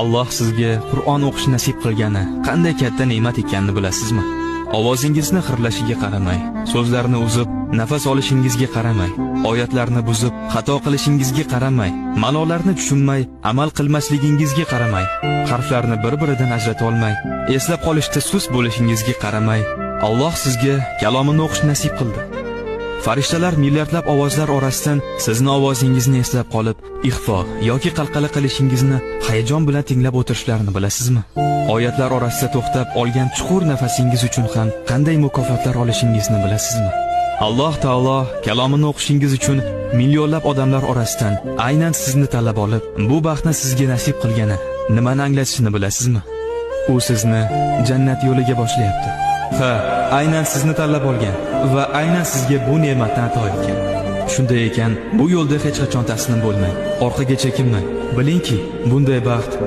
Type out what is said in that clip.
Alloh sizga Qur'on o'qish nasib qilgani qanday katta ne'mat ekanini bilasizmi? Ovozingizni xirlashiga qaramay, so'zlarni uzib, nafas olishingizga qaramay, oyatlarni buzib, xato qilishingizga qaramay, ma'nolarni tushunmay, amal qilmasligingizga qaramay, harflarni bir-biridan ajrata olmay, eslab qolishda sust bo'lishingizga qaramay, Alloh sizga kalomini o'qish nasib qildi. Farishtalar milliardlab ovozlar orasidan sizni ovozingizni eslab qolib, ixfo yoki qalqala qilishingizni hayajon bilan tinglab o'tirishlarini bilasizmi? Oyatlar orasida to'xtab olgan chuqur nafasingiz uchun ham qanday mukofotlar olishingizni bilasizmi? Alloh taolo kalomini o'qishingiz uchun millionlab odamlar orasidan aynan sizni tanlab olib, bu baxtni sizga nasib qilgani nimani anglatishini bilasizmi? U sizni jannat yo'liga boshlayapti. Ha, aynan sizni tanlab olgan va aynan sizga bu ne'matni ato etgan. Shunday ekan, bu yo'lda hech qachon taslim bo'lmang, orqaga chekinmang. Bilingki, bunday baxt